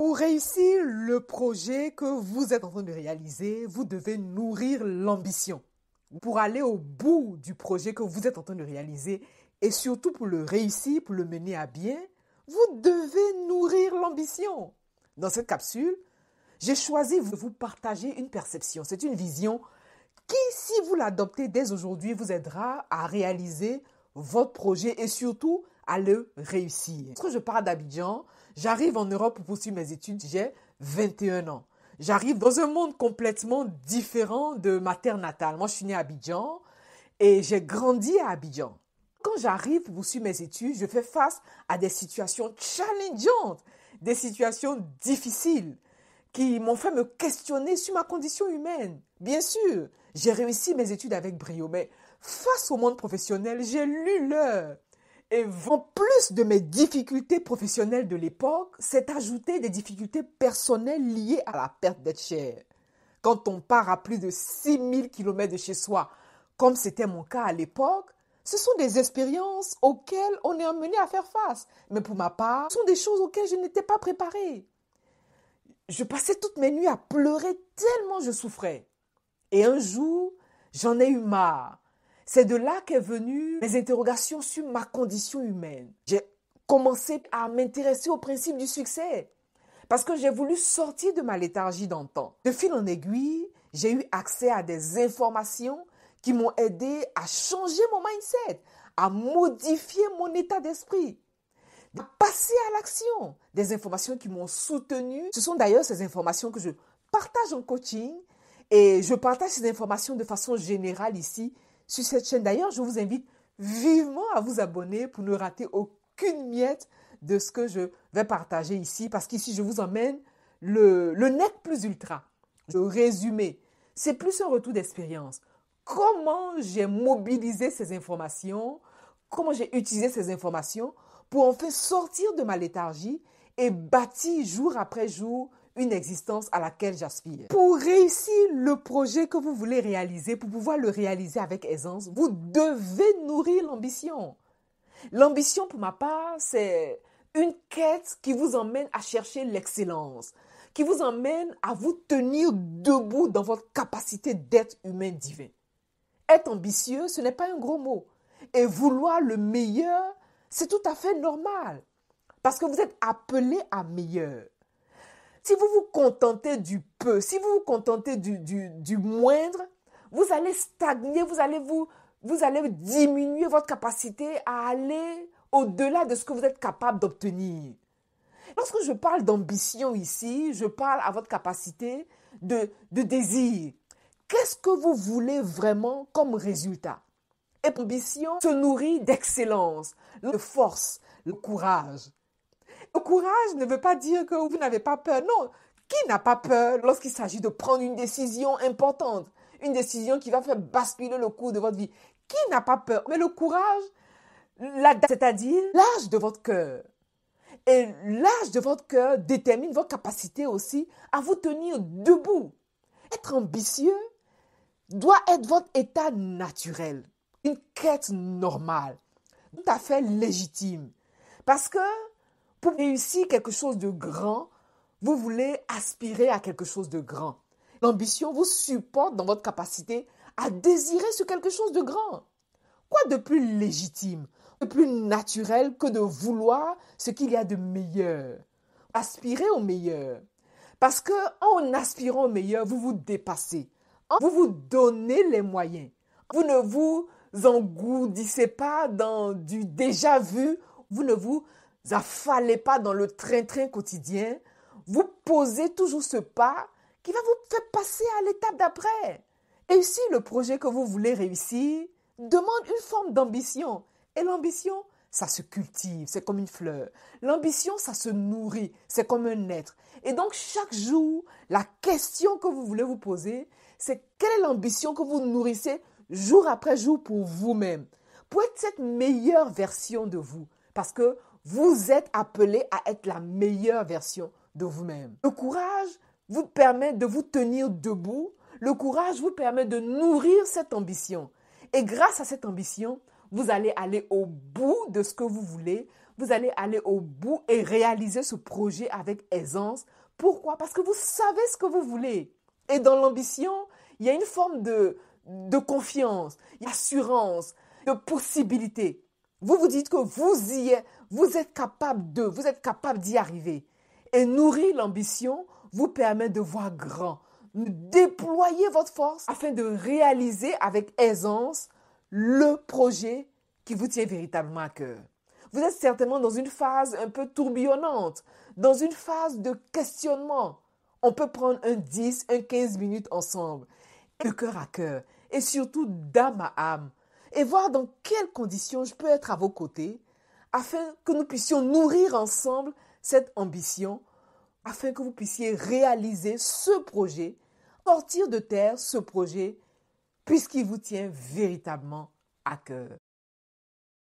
Pour réussir le projet que vous êtes en train de réaliser, vous devez nourrir l'ambition. Pour aller au bout du projet que vous êtes en train de réaliser et surtout pour le réussir, pour le mener à bien, vous devez nourrir l'ambition. Dans cette capsule, j'ai choisi de vous partager une perception. C'est une vision qui, si vous l'adoptez dès aujourd'hui, vous aidera à réaliser votre projet et surtout à le réussir. Lorsque je pars d'Abidjan, j'arrive en Europe pour poursuivre mes études, j'ai 21 ans. J'arrive dans un monde complètement différent de ma terre natale. Moi, je suis née à Abidjan et j'ai grandi à Abidjan. Quand j'arrive pour poursuivre mes études, je fais face à des situations challengeantes, des situations difficiles qui m'ont fait me questionner sur ma condition humaine. Bien sûr, j'ai réussi mes études avec brio, mais face au monde professionnel, j'ai lu l'heure. Et en plus de mes difficultés professionnelles de l'époque, s'est ajouté des difficultés personnelles liées à la perte d'être cher. Quand on part à plus de 6000 km de chez soi, comme c'était mon cas à l'époque, ce sont des expériences auxquelles on est amené à faire face. Mais pour ma part, ce sont des choses auxquelles je n'étais pas préparée. Je passais toutes mes nuits à pleurer tellement je souffrais. Et un jour, j'en ai eu marre. C'est de là qu'est venue mes interrogations sur ma condition humaine. J'ai commencé à m'intéresser au principe du succès parce que j'ai voulu sortir de ma léthargie d'antan. De fil en aiguille, j'ai eu accès à des informations qui m'ont aidé à changer mon mindset, à modifier mon état d'esprit, à passer à l'action. Des informations qui m'ont soutenu. Ce sont d'ailleurs ces informations que je partage en coaching et je partage ces informations de façon générale ici sur cette chaîne. D'ailleurs, je vous invite vivement à vous abonner pour ne rater aucune miette de ce que je vais partager ici parce qu'ici, je vous emmène le nec plus ultra. Le résumé, c'est plus un retour d'expérience. Comment j'ai mobilisé ces informations, comment j'ai utilisé ces informations pour enfin sortir de ma léthargie et bâtir jour après jour une existence à laquelle j'aspire. Pour réussir le projet que vous voulez réaliser, pour pouvoir le réaliser avec aisance, vous devez nourrir l'ambition. L'ambition, pour ma part, c'est une quête qui vous emmène à chercher l'excellence, qui vous emmène à vous tenir debout dans votre capacité d'être humain divin. Être ambitieux, ce n'est pas un gros mot. Et vouloir le meilleur, c'est tout à fait normal. Parce que vous êtes appelé à meilleur. Si vous vous contentez du peu, si vous vous contentez du moindre, vous allez stagner, vous allez diminuer votre capacité à aller au-delà de ce que vous êtes capable d'obtenir. Lorsque je parle d'ambition ici, je parle à votre capacité de désir. Qu'est-ce que vous voulez vraiment comme résultat? Et l'ambition se nourrit d'excellence, de force, le courage. Le courage ne veut pas dire que vous n'avez pas peur. Non, qui n'a pas peur lorsqu'il s'agit de prendre une décision importante, une décision qui va faire basculer le cours de votre vie? Qui n'a pas peur? Mais le courage, c'est-à-dire l'âge de votre cœur. Et l'âge de votre cœur détermine votre capacité aussi à vous tenir debout. Être ambitieux doit être votre état naturel, une quête normale, tout à fait légitime. Parce que pour réussir quelque chose de grand, vous voulez aspirer à quelque chose de grand. L'ambition vous supporte dans votre capacité à désirer ce quelque chose de grand. Quoi de plus légitime, de plus naturel que de vouloir ce qu'il y a de meilleur? Aspirer au meilleur. Parce qu'en aspirant au meilleur, vous vous dépassez. Vous vous donnez les moyens. Vous ne vous engourdissez pas dans du déjà vu. Vous ne vous affalez pas dans le train-train quotidien. Vous posez toujours ce pas qui va vous faire passer à l'étape d'après. Réussir le projet que vous voulez réussir demande une forme d'ambition. Et l'ambition, ça se cultive, c'est comme une fleur. L'ambition, ça se nourrit, c'est comme un être. Et donc, chaque jour, la question que vous voulez vous poser, c'est quelle est l'ambition que vous nourrissez jour après jour pour vous-même, pour être cette meilleure version de vous. Parce que vous êtes appelé à être la meilleure version de vous-même. Le courage vous permet de vous tenir debout. Le courage vous permet de nourrir cette ambition. Et grâce à cette ambition, vous allez aller au bout de ce que vous voulez. vous allez aller au bout et réaliser ce projet avec aisance. Pourquoi? Parce que vous savez ce que vous voulez. Et dans l'ambition, il y a une forme de confiance, d'assurance, de possibilité. Vous vous dites que vous y êtes, vous êtes capable d'y arriver. Et nourrir l'ambition vous permet de voir grand, de déployer votre force afin de réaliser avec aisance le projet qui vous tient véritablement à cœur. Vous êtes certainement dans une phase un peu tourbillonnante, dans une phase de questionnement. On peut prendre un 10, un 15 minutes ensemble, de cœur à cœur, et surtout d'âme à âme, et voir dans quelles conditions je peux être à vos côtés, afin que nous puissions nourrir ensemble cette ambition, afin que vous puissiez réaliser ce projet, sortir de terre ce projet, puisqu'il vous tient véritablement à cœur.